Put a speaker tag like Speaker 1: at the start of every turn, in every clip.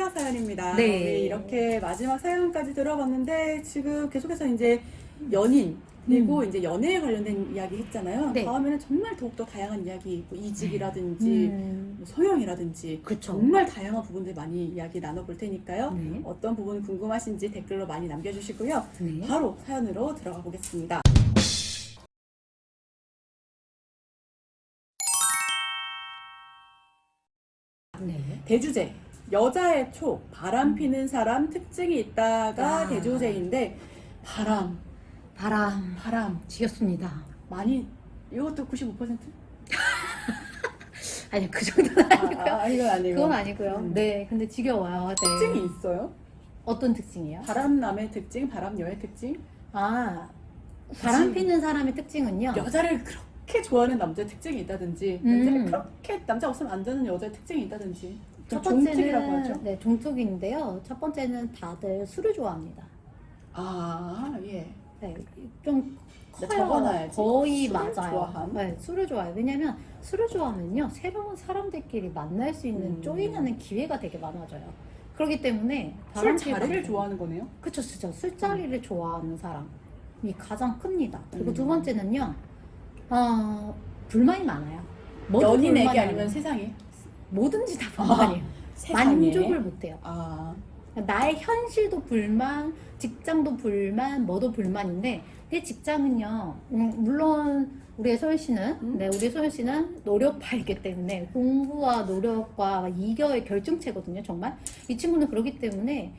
Speaker 1: 마지막 사연입니다.
Speaker 2: 네.
Speaker 1: 우리 이렇게 마지막 사연까지 들어봤는데 지금 계속해서 이제 연인 그리고 이제 연애에 관련된 이야기 했잖아요.
Speaker 2: 네.
Speaker 1: 다음에는 정말 더욱더 다양한 이야기, 뭐 이직이라든지 뭐 성형이라든지
Speaker 2: 그쵸.
Speaker 1: 정말 다양한 부분들 많이 이야기 나눠볼 테니까요.
Speaker 2: 네.
Speaker 1: 어떤 부분 궁금하신지 댓글로 많이 남겨주시고요.
Speaker 2: 네.
Speaker 1: 바로 사연으로 들어가 보겠습니다.
Speaker 2: 네.
Speaker 1: 대주제 여자의 초 바람 피는 사람 특징이 있다가
Speaker 2: 아.
Speaker 1: 대주제인데 바람
Speaker 2: 바람 지겹습니다.
Speaker 1: 많이 이것도 95%?
Speaker 2: 아니 그 정도는 아니고요.
Speaker 1: 이건 아니고
Speaker 2: 그건 아니고요. 네, 근데 지겨워요. 네.
Speaker 1: 특징이 있어요?
Speaker 2: 어떤 특징이요?
Speaker 1: 바람남의 특징, 바람여의 특징?
Speaker 2: 아, 바람 피는 사람의 특징은요.
Speaker 1: 여자를 그렇게 좋아하는 남자의 특징이 있다든지 남자를 그렇게 남자 없으면 안 되는 여자의 특징이 있다든지
Speaker 2: 첫
Speaker 1: 종특이라고
Speaker 2: 번째는
Speaker 1: 하죠?
Speaker 2: 네, 종특인데요. 첫 번째는 다들 술을 좋아합니다.
Speaker 1: 예.
Speaker 2: 네, 좀
Speaker 1: 나
Speaker 2: 커요.
Speaker 1: 적어놔야지.
Speaker 2: 거의
Speaker 1: 술을
Speaker 2: 맞아요.
Speaker 1: 좋아함?
Speaker 2: 네, 술을 좋아해요. 왜냐면 술을 좋아하면요, 새로운 사람들끼리 만날 수 있는 조인하는 기회가 되게 많아져요. 그렇기 때문에
Speaker 1: 술자리를 좋아하는 거네요?
Speaker 2: 그쵸, 그쵸. 술자리를 좋아하는 사람이 가장 큽니다. 그리고 두
Speaker 1: 음.
Speaker 2: 번째는요, 불만이 많아요. 뭐도
Speaker 1: 연인에게
Speaker 2: 불만이
Speaker 1: 아니면
Speaker 2: 많아요.
Speaker 1: 세상에?
Speaker 2: 뭐든지 다 불만이에요.
Speaker 1: 세상에?
Speaker 2: 만족을 못해요. 나의 현실도 불만, 직장도 불만, 뭐도 불만인데, 내 직장은요, 물론 우리 소연 씨는, 네, 우리 소연 씨는 노력파이기 때문에 공부와 노력과 이겨의 결정체거든요, 정말. 이 친구는 그러기 때문에,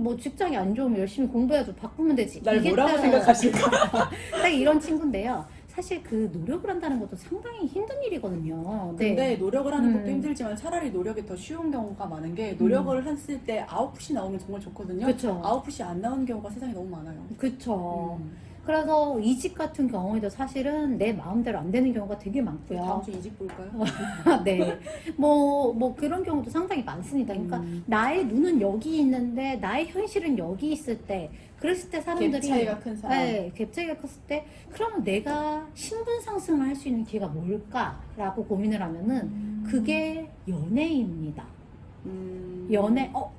Speaker 2: 뭐 직장이 안 좋으면 열심히 공부해야죠. 바꾸면 되지.
Speaker 1: 날 뭐라고 생각하실까?
Speaker 2: 딱 이런 친구인데요. 사실 그 노력을 한다는 것도 상당히 힘든 일이거든요. 네.
Speaker 1: 근데 노력을 하는 것도 힘들지만 차라리 노력이 더 쉬운 경우가 많은 게 노력을 했을 때 아웃풋이 나오면 정말 좋거든요.
Speaker 2: 그쵸.
Speaker 1: 아웃풋이 안 나오는 경우가 세상에 너무 많아요.
Speaker 2: 그쵸. 그래서 이직 같은 경우에도 사실은 내 마음대로 안 되는 경우가 되게 많고요.
Speaker 1: 다음 주 이직 볼까요?
Speaker 2: 네. 뭐 그런 경우도 상당히 많습니다. 그러니까 나의 눈은 여기 있는데 나의 현실은 여기 있을 때, 그랬을 때 사람들이
Speaker 1: 갭 차이가 큰 사람.
Speaker 2: 네, 갭 차이가 컸을 때, 그러면 내가 신분 상승을 할 수 있는 기회가 뭘까라고 고민을 하면은 그게 연애입니다.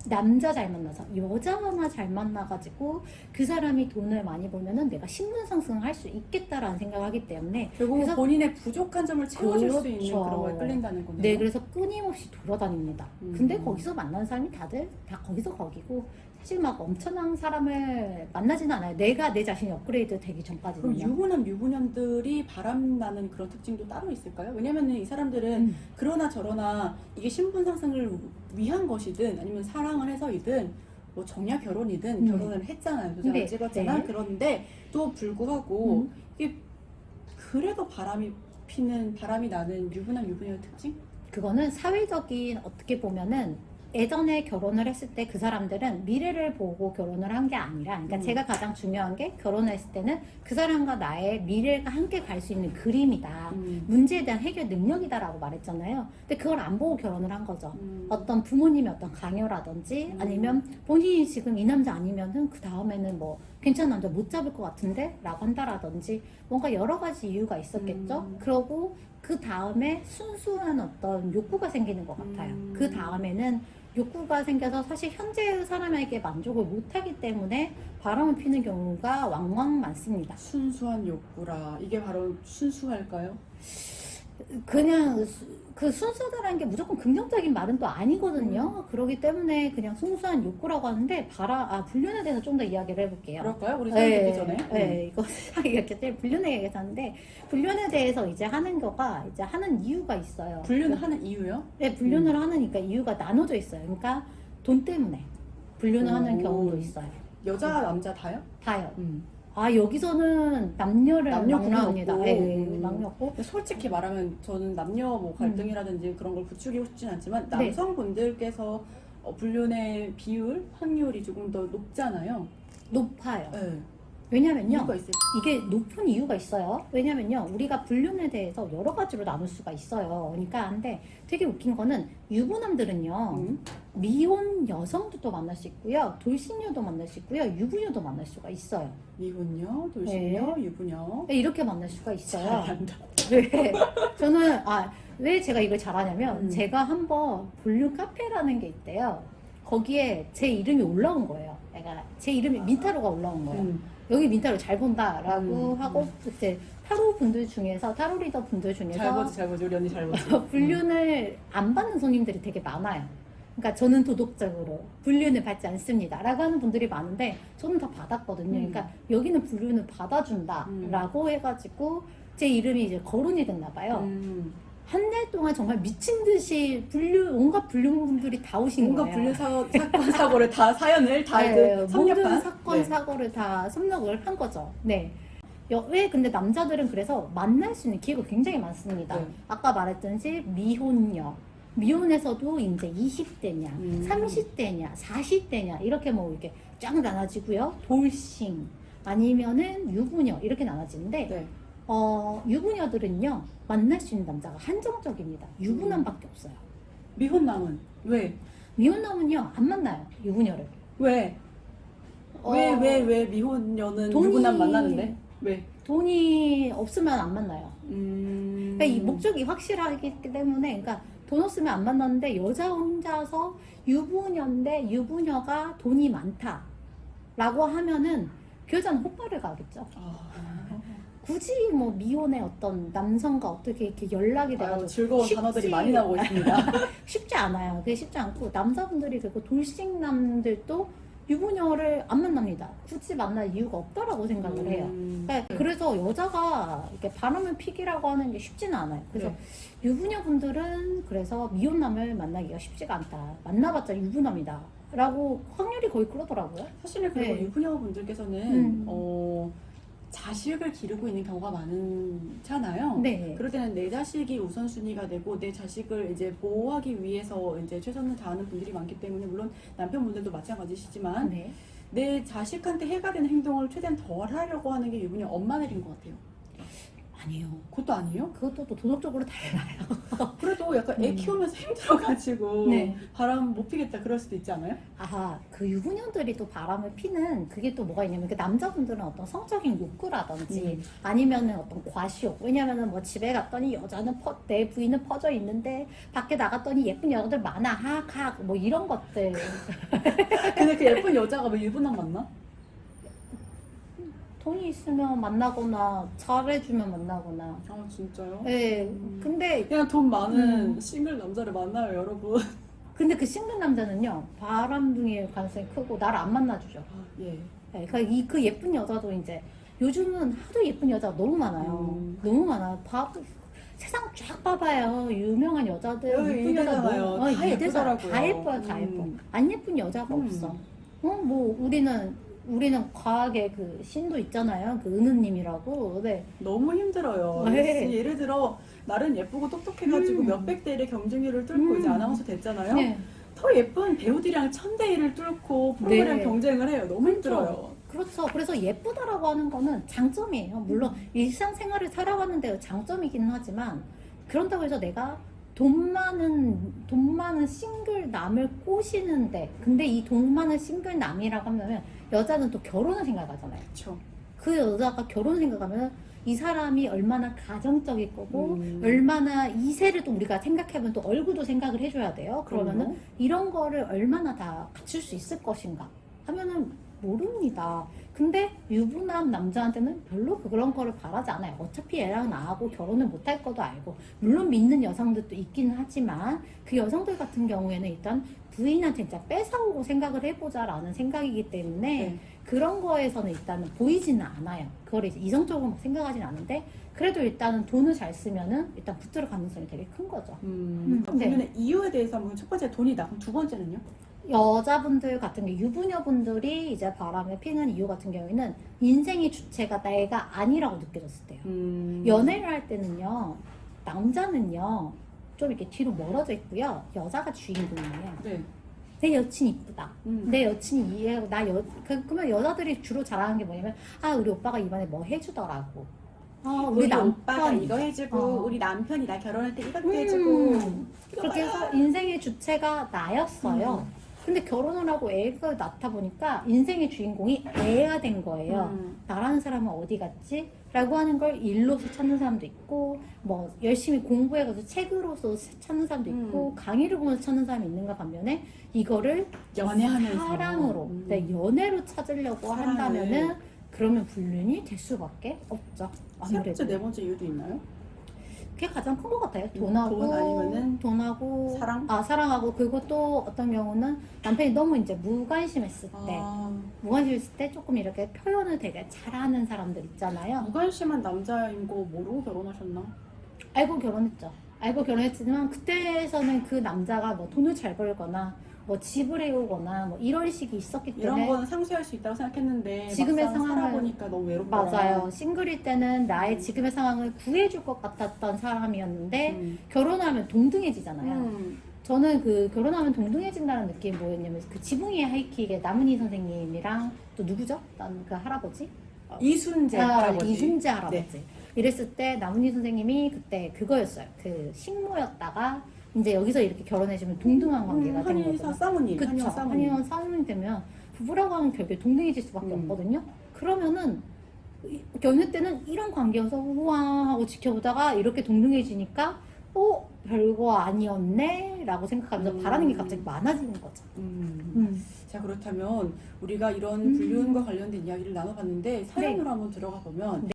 Speaker 2: 남자 잘 만나서 여자 하나 잘 만나가지고 그 사람이 돈을 많이 벌면은 내가 신분 상승을 할 수 있겠다라는 생각을 하기 때문에
Speaker 1: 결국
Speaker 2: 그래서
Speaker 1: 본인의 부족한 점을 채워줄 수 있는
Speaker 2: 그렇죠.
Speaker 1: 그런 거에 끌린다는 거네요.
Speaker 2: 네, 그래서 끊임없이 돌아다닙니다. 근데 거기서 만나는 사람이 다들 다 거기서 거기고, 사실 막 엄청난 사람을 만나지는 않아요. 내가 내 자신이 업그레이드 되기
Speaker 1: 그럼
Speaker 2: 전까지는요.
Speaker 1: 유부남, 유부녀들이 바람나는 그런 특징도 따로 있을까요? 왜냐면은 이 사람들은 그러나 저러나 이게 신분 상승을 위한 것이든 아니면 사랑을 해서이든 뭐 정야 결혼이든 결혼을 했잖아요. 도장을
Speaker 2: 네,
Speaker 1: 찍었잖아.
Speaker 2: 네.
Speaker 1: 그런데 또 불구하고 이게 그래도 바람이 나는 유부남, 유부녀의 특징?
Speaker 2: 그거는 사회적인, 어떻게 보면은 예전에 결혼을 했을 때 그 사람들은 미래를 보고 결혼을 한 게 아니라, 그러니까 제가 가장 중요한 게, 결혼을 했을 때는 그 사람과 나의 미래가 함께 갈 수 있는 그림이다. 문제에 대한 해결 능력이다라고 말했잖아요. 근데 그걸 안 보고 결혼을 한 거죠. 어떤 부모님의 어떤 강요라든지 아니면 본인이 지금 이 남자 아니면은 그 다음에는 뭐 괜찮은 남자 못 잡을 것 같은데? 라고 한다라든지 뭔가 여러 가지 이유가 있었겠죠. 그러고 그 다음에 순수한 어떤 욕구가 생기는 것 같아요. 그 다음에는 욕구가 생겨서 사실 현재의 사람에게 만족을 못하기 때문에 바람을 피는 경우가 왕왕 많습니다.
Speaker 1: 순수한 욕구라. 이게 바로 순수할까요?
Speaker 2: 그냥 그 순수하다는 게 무조건 긍정적인 말은 또 아니거든요. 그렇기 때문에 그냥 순수한 욕구라고 하는데, 불륜에 대해서 좀 더 이야기를 해볼게요.
Speaker 1: 그럴까요? 우리 사연 듣기 전에.
Speaker 2: 네, 이거 이렇게 불륜에 얘기했었는데, 불륜에 대해서 이제 하는 이유가 있어요.
Speaker 1: 불륜을 하는 이유요?
Speaker 2: 네, 불륜을 하니까 이유가 나눠져 있어요. 그러니까 돈 때문에 불륜을 하는 경우도 있어요.
Speaker 1: 여자, 남자 다요?
Speaker 2: 다요. 여기서는 남녀를
Speaker 1: 남녀
Speaker 2: 막론합니다.
Speaker 1: 구분 없고.
Speaker 2: 네, 남녀 없고.
Speaker 1: 솔직히 말하면 저는 남녀 뭐 갈등이라든지 그런 걸 부추기고 싶진 않지만 남성분들께서 불륜의 비율, 확률이 조금 더 높잖아요.
Speaker 2: 높아요.
Speaker 1: 네.
Speaker 2: 왜냐면요,
Speaker 1: 이유가 있어요.
Speaker 2: 이게 높은 이유가 있어요. 왜냐면요, 우리가 불륜에 대해서 여러 가지로 나눌 수가 있어요. 그러니까 근데 되게 웃긴 거는, 유부남들은요, 미혼 여성도 만날 수 있고요, 돌싱녀도 만날 수 있고요, 유부녀도 만날 수가 있어요.
Speaker 1: 미혼녀, 돌싱녀, 유부녀.
Speaker 2: 네, 이렇게 만날 수가 있어요.
Speaker 1: 잘한다.
Speaker 2: 왜? 저는 왜 제가 이걸 잘하냐면, 제가 한번 불륜 카페라는 게 있대요. 거기에 제 이름이 올라온 거예요. 그러니까 제 이름이 민타로가 올라온 거예요. 여기 민타로 잘 본다라고 하고 이제 타로 분들 중에서 타로 리더 분들 중에서
Speaker 1: 잘 보지 우리 언니 잘 보지.
Speaker 2: 불륜을 안 받는 손님들이 되게 많아요. 그러니까 저는 도덕적으로 불륜을 받지 않습니다 라고 하는 분들이 많은데 저는 다 받았거든요. 그러니까 여기는 불륜을 받아준다 라고 해가지고 제 이름이 이제 거론이 됐나 봐요. 한 달 동안 정말 미친 듯이 온갖 불륜분들이 다 오신
Speaker 1: 뭔가
Speaker 2: 거예요.
Speaker 1: 불륜 사건 사고를 다 사연을 다
Speaker 2: 네,
Speaker 1: 이제
Speaker 2: 모든
Speaker 1: 섭렵한
Speaker 2: 사건
Speaker 1: 네.
Speaker 2: 사고를 다 섭렵을 한 거죠. 네. 왜 근데 남자들은 그래서 만날 수 있는 기회가 굉장히 많습니다.
Speaker 1: 네.
Speaker 2: 아까 말했듯이 미혼녀, 미혼에서도 이제 20대냐, 30대냐, 40대냐 이렇게 뭐 이렇게 쫙 나눠지고요. 돌싱 아니면은 유부녀 이렇게 나눠지는데
Speaker 1: 네.
Speaker 2: 유부녀들은요 만날 수 있는 남자가 한정적입니다. 유부남밖에 없어요.
Speaker 1: 미혼남은 왜?
Speaker 2: 미혼남은요 안 만나요 유부녀를.
Speaker 1: 왜? 왜 미혼녀는
Speaker 2: 돈이-
Speaker 1: 유부남 만나는데? 왜?
Speaker 2: 돈이 없으면 안 만나요. 그러니까 이 목적이 확실하기 때문에, 그러니까 돈 없으면 안 만났는데 여자 혼자서 유부녀인데 유부녀가 돈이 많다라고 하면은 그 여자는 호빠를 가겠죠. 굳이 뭐 미혼의 어떤 남성과 어떻게 이렇게 연락이 돼가지고
Speaker 1: 즐거운 단어들이 많이 나오고 있습니다.
Speaker 2: 쉽지 않아요. 그게 쉽지 않고 남자분들이 그리고 돌싱남들도 유부녀를 안 만납니다. 굳이 만날 이유가 없다라고 생각을 해요. 그러니까 그래서 여자가 이렇게 바람을 피기라고 하는 게 쉽지는 않아요. 그래서
Speaker 1: 네.
Speaker 2: 유부녀분들은 그래서 미혼남을 만나기가 쉽지가 않다. 만나봤자 유부남이다. 라고 확률이 거의 그러더라고요.
Speaker 1: 사실은 그리고
Speaker 2: 네.
Speaker 1: 유부녀분들께서는 자식을 기르고 있는 경우가 많잖아요.
Speaker 2: 네.
Speaker 1: 그럴 때는 내 자식이 우선순위가 되고 내 자식을 이제 보호하기 위해서 이제 최선을 다하는 분들이 많기 때문에 물론 남편분들도 마찬가지시지만
Speaker 2: 네.
Speaker 1: 내 자식한테 해가 되는 행동을 최대한 덜 하려고 하는 게 유부녀 엄마들인 것 같아요.
Speaker 2: 아니에요.
Speaker 1: 그것도 아니에요?
Speaker 2: 그것도 또 도덕적으로 달라요.
Speaker 1: 그래도 약간 애 키우면서 힘들어가지고
Speaker 2: 네.
Speaker 1: 바람 못 피겠다 그럴 수도 있지 않아요?
Speaker 2: 아하, 그 유부녀들이 또 바람을 피는 그게 또 뭐가 있냐면 그 남자분들은 어떤 성적인 욕구라든지 아니면은 어떤 과시욕. 왜냐면은 뭐 집에 갔더니 여자는 내 부인은 퍼져 있는데 밖에 나갔더니 예쁜 여자들 많아. 하악 뭐 이런 것들.
Speaker 1: 근데 그 예쁜 여자가 뭐 유부남 맞나?
Speaker 2: 돈이 있으면 만나거나 잘해주면 만나거나.
Speaker 1: 아 진짜요?
Speaker 2: 네. 근데
Speaker 1: 그냥 돈 많은 싱글 남자를 만나요 여러분.
Speaker 2: 그 싱글 남자는요 바람둥이일 가능성이 크고 나를 안 만나주죠.
Speaker 1: 예.
Speaker 2: 네, 그러니까 그 예쁜 여자도 이제 요즘은 하도 예쁜 여자가 너무 많아요. 너무 많아. 세상 쫙 봐봐요. 유명한 여자들, 예쁜 여자
Speaker 1: 이대잖아요.
Speaker 2: 너무
Speaker 1: 다
Speaker 2: 이대잖아요.
Speaker 1: 예쁘더라고요.
Speaker 2: 다 예뻐요, 다 예뻐. 안 예쁜 여자가 없어. 뭐 우리는 과학의 그 신도 있잖아요. 그 은우님이라고. 네.
Speaker 1: 너무 힘들어요.
Speaker 2: 네.
Speaker 1: 예를 들어 나름 예쁘고 똑똑해가지고 몇백 대 1의 경쟁률을 뚫고 이제 아나운서 됐잖아요.
Speaker 2: 네.
Speaker 1: 더 예쁜 배우들이랑 1000대 1을 뚫고 프로그램
Speaker 2: 네.
Speaker 1: 경쟁을 해요. 너무 힘들어요.
Speaker 2: 그렇죠. 그래서 예쁘다라고 하는 거는 장점이에요. 물론 일상생활을 살아가는데 장점이기는 하지만 그런다고 해서 내가 돈 많은 싱글 남을 꼬시는데 근데 이 돈 많은 싱글 남이라고 하면 여자는 또 결혼을 생각하잖아요.
Speaker 1: 그렇죠.
Speaker 2: 그 여자가 결혼 생각하면 이 사람이 얼마나 가정적일 거고 얼마나 이세를 또 우리가 생각해보면 또 얼굴도 생각을 해줘야 돼요. 그러면은
Speaker 1: 그럼요.
Speaker 2: 이런 거를 얼마나 다 갖출 수 있을 것인가 하면은 모릅니다. 근데 유부남 남자한테는 별로 그런 거를 바라지 않아요. 어차피 얘랑 나하고 결혼을 못할 것도 알고 물론 믿는 여성들도 있기는 하지만 그 여성들 같은 경우에는 일단 부인한테 진짜 뺏어오고 생각을 해보자라는 생각이기 때문에
Speaker 1: 네.
Speaker 2: 그런 거에서는 일단은 보이지는 않아요. 그걸 이제 이성적으로 막 생각하진 않는데 그래도 일단은 돈을 잘 쓰면은 일단 붙들 가능성이 되게 큰 거죠.
Speaker 1: 네. 그러면 이유에 대해서 한번 첫 번째 돈이다. 그럼 두 번째는요?
Speaker 2: 여자분들 같은 게 유부녀분들이 이제 바람을 피는 이유 같은 경우에는 인생의 주체가 내가 아니라고 느껴졌을 때요. 연애를 할 때는요, 남자는요 좀 이렇게 뒤로 멀어져 있고요, 여자가 주인공이에요.
Speaker 1: 네.
Speaker 2: 내 여친 이쁘다.
Speaker 1: 음.
Speaker 2: 내 여친이 이해하고 그러면 여자들이 주로 잘하는 게 뭐냐면 우리 오빠가 이번에 뭐 해주더라고.
Speaker 1: 우리 오빠가 이거 해주고
Speaker 2: 어.
Speaker 1: 우리 남편이 나 결혼할 때 이렇게 해주고
Speaker 2: 그렇게 해서 인생의 주체가 나였어요. 근데 결혼을 하고 애가 낳다 보니까 인생의 주인공이 애가 된 거예요. 나라는 사람은 어디 갔지? 라고 하는 걸 일로서 찾는 사람도 있고, 뭐 열심히 공부해가지고 책으로서 찾는 사람도 있고, 강의를 보면서 찾는 사람이 있는가 반면에 이거를
Speaker 1: 연애하면서.
Speaker 2: 사랑으로, 네, 연애로 찾으려고
Speaker 1: 사랑을.
Speaker 2: 한다면은 그러면 불륜이 될 수밖에 없죠.
Speaker 1: 세 번째,
Speaker 2: 아무래도
Speaker 1: 네 번째 이유도 있나요?
Speaker 2: 그게 가장 큰 것 같아요. 돈하고
Speaker 1: 돈 아니면은
Speaker 2: 돈하고
Speaker 1: 사랑?
Speaker 2: 사랑하고, 그리고 또 어떤 경우는 남편이 너무 이제 무관심했을 때, 무관심했을 때 조금 이렇게 표현을 되게 잘하는 사람들 있잖아요.
Speaker 1: 무관심한 남자인 거 모르고 결혼하셨나?
Speaker 2: 알고 결혼했죠. 알고 결혼했지만 그때에서는 그 남자가 뭐 돈을 잘 벌거나 뭐 집을 해오거나 뭐 이런 식이 있었기
Speaker 1: 이런
Speaker 2: 때문에.
Speaker 1: 거는 상쇄할 수 있다고 생각했는데
Speaker 2: 지금의
Speaker 1: 막상
Speaker 2: 상황을-
Speaker 1: 살아보니까 너무 외롭더라.
Speaker 2: 맞아요. 싱글일 때는 나의 지금의 상황을 구해줄 것 같았던 사람이었는데 결혼하면 동등해지잖아요. 저는 그 결혼하면 동등해진다는 느낌이 뭐였냐면, 그 지붕 위의 하이킥의 남은희 선생님이랑 또 누구죠? 난 그 할아버지?
Speaker 1: 이순재 할아버지.
Speaker 2: 이순재 할아버지.
Speaker 1: 네.
Speaker 2: 이랬을 때 남은희 선생님이 그때 그거였어요. 그 식모였다가 이제 여기서 이렇게 결혼해주면 동등한 관계가 된
Speaker 1: 한의사
Speaker 2: 거죠.
Speaker 1: 쌍우님.
Speaker 2: 그쵸.
Speaker 1: 한의원 쌍우님.
Speaker 2: 한의원 쌍우님 되면 부부라고 하면 결국에 동등해질 수밖에 없거든요. 그러면은 연애 때는 이런 관계여서 우와 하고 지켜보다가 이렇게 동등해지니까 별거 아니었네 라고 생각하면서 바라는 게 갑자기 많아지는 거죠.
Speaker 1: 자, 그렇다면 우리가 이런 불륜과 관련된 이야기를 나눠봤는데 사연으로 한번 들어가 보면